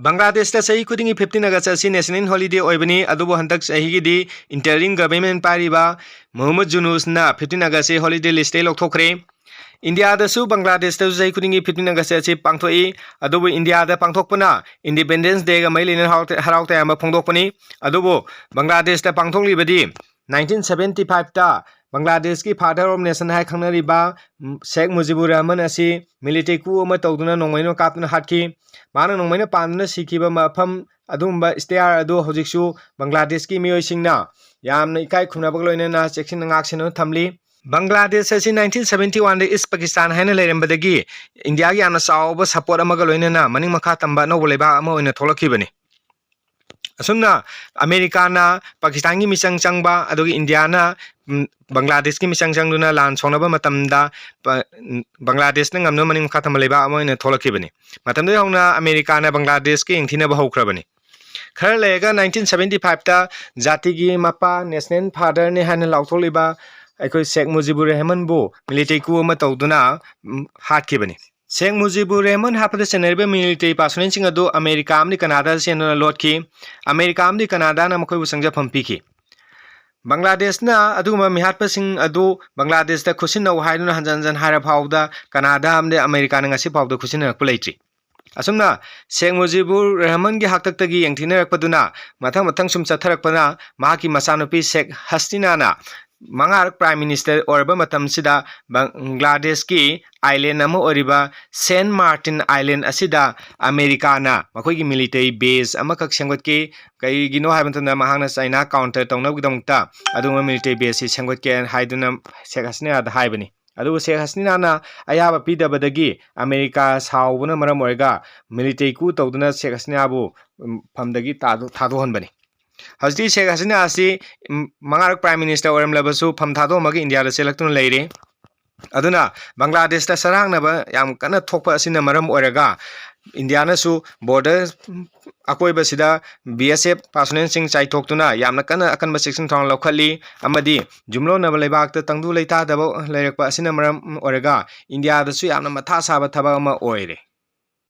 बांग्लादेश सही खुदी 15 अगस्त national holiday होबनी हंदक सही इंटरिम गवर्नमेंट पारिबा मोहम्मद जुनूसना 15 अगस्त हॉलीडे लिस्ट लौथोखरे। इंडिया बांग्लादेश सही खुदी 15 अगस्त पांथोई इंडिया पांथोपना इंडिपेंडेंस डे मई हराव तयाम फोंदोपनी बांग्लादेश पांथोलीबदी 1975 बांग्लादेश की फादर ऑफ नेशन है खंगनरिबा शेख मुजिबुर रहमान असी मिलिटरी कू अमा तौदुना नोंगमैनो कापना हाटकी माना नोंगमैनो पांदुना सिखिबा मफम अदुंबा स्टेयर अदु हौजिकसु बांग्लादेश की मियोइसिंगना यामना इकाई खुनाबग लोइनना चेक्सिन ngaksino थमली। बांग्लादेश असी 1971 दे ईस्ट पाकिस्तान हैना लेरंबदगी इंडिया की यामना चावबा सपोर्ट अमगा लोइनना मनिंग मखा तंबा नोबो लेबा अमा ओइना थोलखिबनी। असुमना अमेरिका पाकिस्तान की मिचंग चंगबा अदुगी इंडिया बांग्लादेश की मिचंग चंगदुना लान सोनबा मतमदा बांग्लादेश ने ngमनो मनिंग मखा तंबा लेबा अमा ओइना थोलखिबनी। मतमदे होना अमेरिका बांग्लादेश की इंथिनबा हौख्रबनी। खर लेगा 1975 ता जाति की मपा नेशनल फादर ने हाना लाउथोलिबा अखोई शेख मुजिबुर रहमान बो मिलिटरी कू अमा तौदुना हाटखिबनी। शेख मुजिबुर रहमान हापद सेनरबे मिलिटरी पासोनेन सिंग अदु अमेरिका आमनि कनाडा सेनना लोटखि अमेरिका आमनि कनाडा ना मखोइबु संजफम पिखि। बांग्लादेश ना अदुगुमा मिहाटप सिंग अदु बांग्लादेश दा खुसिनौ हाइदुना हंजन हारा फाउदा कनाडा आमने अमेरिका ना ngasi फाउदा खुसिनरक लेट्रि। असुमना शेख मुजिबुर रहमान की हाक्तक्तगी यंथिनरकपदुना मथंग मथंग सुम चथरकपना माकी मसानुपी शेख हसीना ना मंगारक प्राइम मिनिस्टर ओरबा मतमसिदा बांग्लादेश की आइलैंड अमा ओरिबा सेंट मार्टिन आइलैंड असिदा अमेरिका ना मखोई मिलिटरी बेस अमा कक सेंगोटके कईगिनो हाइबंतना महांगना चाइना काउंटर तौनबगिदमता अदुमा मिलिटरी बेस सेंगोटके हाइदुना शेख हसीना दा हाइबनी। अदुगो शेख हसीना अयाबा पीदबदगी अमेरिका साउबना मरम ओरगा मिलिटरी कू तौदुना शेख हसीनाबु फमदगी थादोहनबनी। हजती शेख हसीना असी मंगारक प्राइम मिनिस्टर ओरमलबसु फम थादोमगी इंडिया दा सेलक्तुना लेरे। अदुना बांग्लादेश दा सरांगनबा याम कन्ना थोकपा असिना मरम ओरगा इंडिया नसु बॉर्डर अकोइबसिदा बीएसएफ पासोनेन सिंग चाइथोक्तुना यामना कन्ना अकनबा सेक्शन थोंग लौखली अमदी जुमलो नब लेबाकता तंगदु लेता दबो लेरकपा असिना मरम ओरगा इंडिया दसु यामना मथा साबा थबा अमा ओइरे।